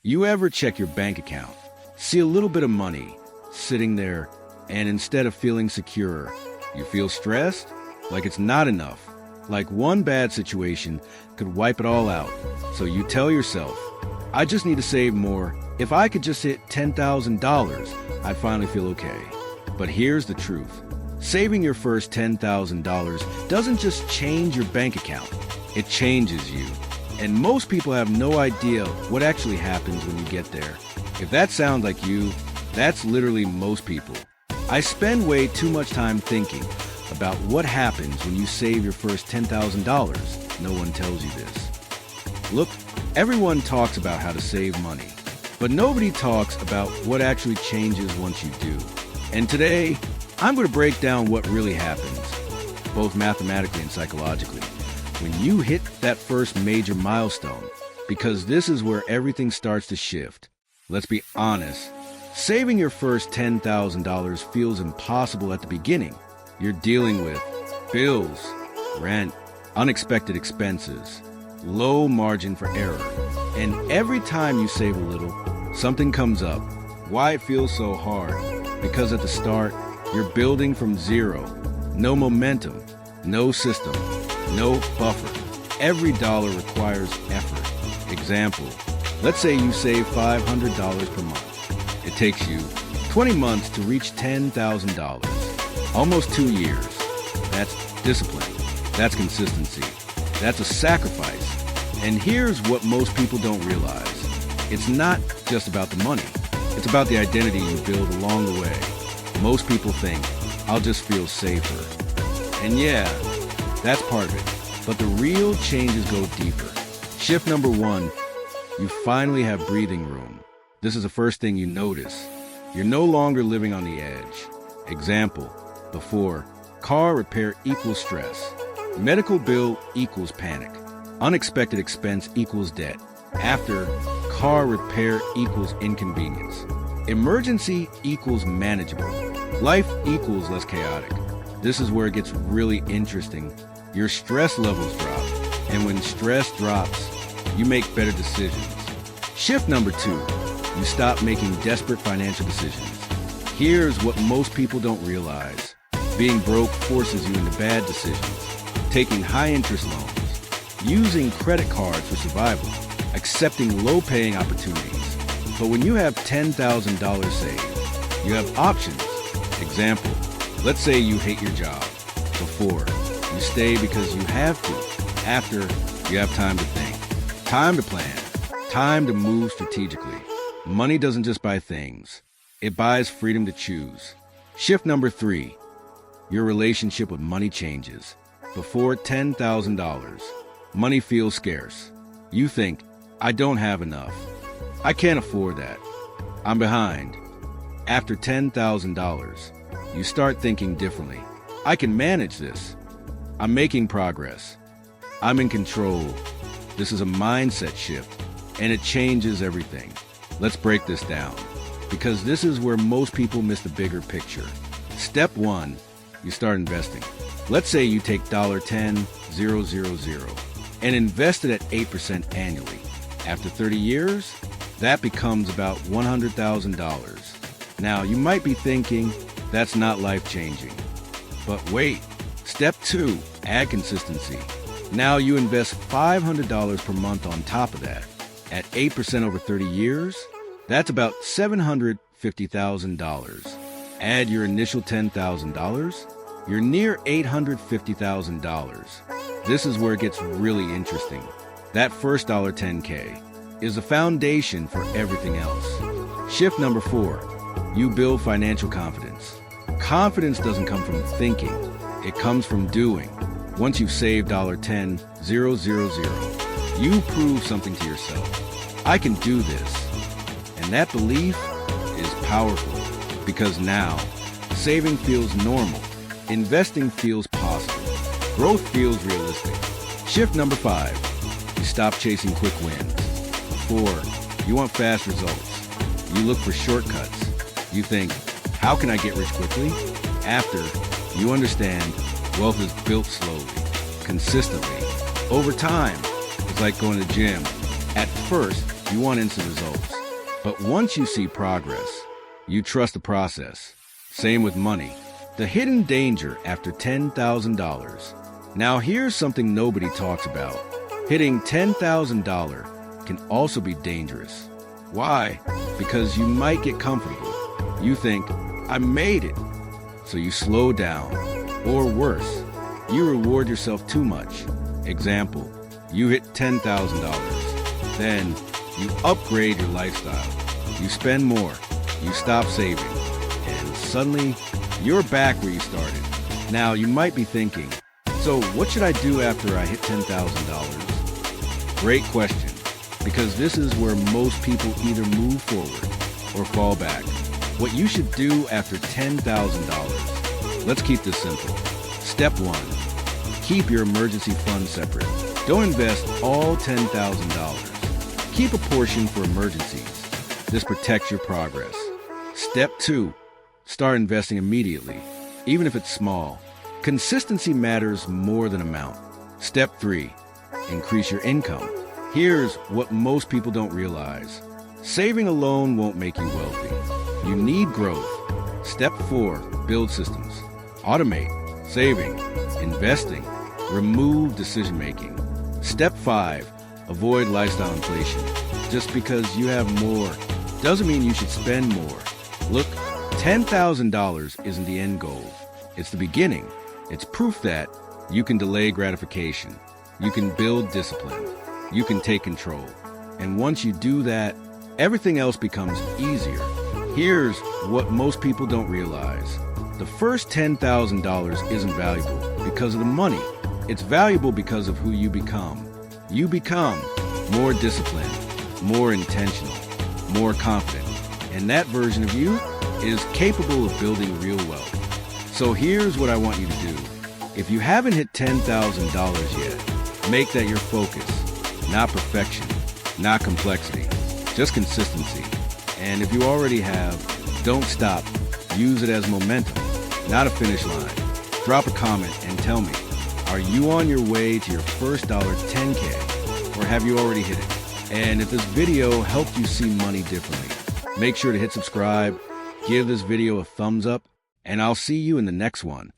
You ever check your bank account, see a little bit of money sitting there, and instead of feeling secure, you feel stressed? Like it's not enough. Like one bad situation could wipe it all out. So you tell yourself, I just need to save more. If I could just hit $10,000, I'd finally feel okay. But here's the truth. Saving your first $10,000 doesn't just change your bank account. It changes you. And most people have no idea what actually happens when you get there. If that sounds like you, that's literally most people. I spend way too much time thinking about what happens when you save your first $10,000. No one tells you this. Look, everyone talks about how to save money, but nobody talks about what actually changes once you do. And today, I'm going to break down what really happens, both mathematically and psychologically, when you hit that first major milestone, because this is where everything starts to shift. Let's be honest, saving your first $10,000 feels impossible at the beginning. You're dealing with bills, rent, unexpected expenses, low margin for error. And every time you save a little, something comes up. Why it feels so hard? Because at the start, you're building from zero. No momentum, no system, no buffer. Every dollar requires effort. Example, let's say you save $500 per month. It takes you 20 months to reach $10,000. Almost 2 years. That's discipline. That's consistency. That's a sacrifice. And here's what most people don't realize. It's not just about the money. It's about the identity you build along the way. Most people think, I'll just feel safer. And yeah, that's part of it. But the real changes go deeper. Shift number 1, you finally have breathing room. This is the first thing you notice. You're no longer living on the edge. Example, before, car repair equals stress. Medical bill equals panic. Unexpected expense equals debt. After, car repair equals inconvenience. Emergency equals manageable. Life equals less chaotic. This is where it gets really interesting. Your stress levels drop. And when stress drops, you make better decisions. Shift number 2, you stop making desperate financial decisions. Here's what most people don't realize. Being broke forces you into bad decisions. Taking high-interest loans. Using credit cards for survival. Accepting low-paying opportunities. But when you have $10,000 saved, you have options. Example, let's say you hate your job. Before, you stay because you have to. After, you have time to think. Time to plan. Time to move strategically. Money doesn't just buy things. It buys freedom to choose. Shift number 3, your relationship with money changes. Before $10,000, money feels scarce. You think, I don't have enough. I can't afford that. I'm behind. After $10,000, you start thinking differently. I can manage this. I'm making progress. I'm in control. This is a mindset shift, and it changes everything. Let's break this down, because this is where most people miss the bigger picture. Step 1, you start investing. Let's say you take $10,000 and invest it at 8% annually. After 30 years, that becomes about $100,000. Now, you might be thinking, that's not life-changing. But wait, step 2, add consistency. Now you invest $500 per month on top of that. At 8% over 30 years, that's about $750,000. Add your initial $10,000, you're near $850,000. This is where it gets really interesting. That first $10K is the foundation for everything else. Shift number 4, you build financial confidence. Confidence doesn't come from thinking, it comes from doing. Once you've saved $10,000, you prove something to yourself. I can do this. And that belief is powerful, because now saving feels normal, investing feels possible, growth feels realistic. Shift number 5, you stop chasing quick wins. Before, you want fast results. You look for shortcuts. You think, how can I get rich quickly? After, you understand wealth is built slowly, consistently, over time. It's like going to the gym. At first, You want instant results. But once you see progress, you trust the process. Same with money. The hidden danger after $10,000. Now here's something nobody talks about. Hitting $10,000 can also be dangerous. Why? Because you might get comfortable. You think, I made it. So you slow down. Or worse, you reward yourself too much. Example, you hit $10,000. Then you upgrade your lifestyle. You spend more. You stop saving. And suddenly, you're back where you started. Now, you might be thinking, so what should I do after I hit $10,000? Great question, because this is where most people either move forward or fall back. What you should do after $10,000. Let's keep this simple. Step 1. Keep your emergency fund separate. Don't invest all $10,000. Keep a portion for emergencies. This protects your progress. Step 2. Start investing immediately, even if it's small. Consistency matters more than amount. Step 3. Increase your income. Here's what most people don't realize. Saving alone won't make you wealthy. You need growth. Step 4. Build systems. Automate. Saving. Investing. Remove decision-making. Step 5. Avoid lifestyle inflation. Just because you have more doesn't mean you should spend more. Look, $10,000 isn't the end goal. It's the beginning. It's proof that you can delay gratification. You can build discipline. You can take control. And once you do that, everything else becomes easier. Here's what most people don't realize. The first $10,000 isn't valuable because of the money. It's valuable because of who you become. You become more disciplined, more intentional, more confident. And that version of you is capable of building real wealth. So here's what I want you to do. If you haven't hit $10,000 yet, make that your focus. Not perfection, not complexity, just consistency. And if you already have, don't stop. Use it as momentum, not a finish line. Drop a comment and tell me, are you on your way to your first $10K, or have you already hit it? And if this video helped you see money differently, make sure to hit subscribe, give this video a thumbs up, and I'll see you in the next one.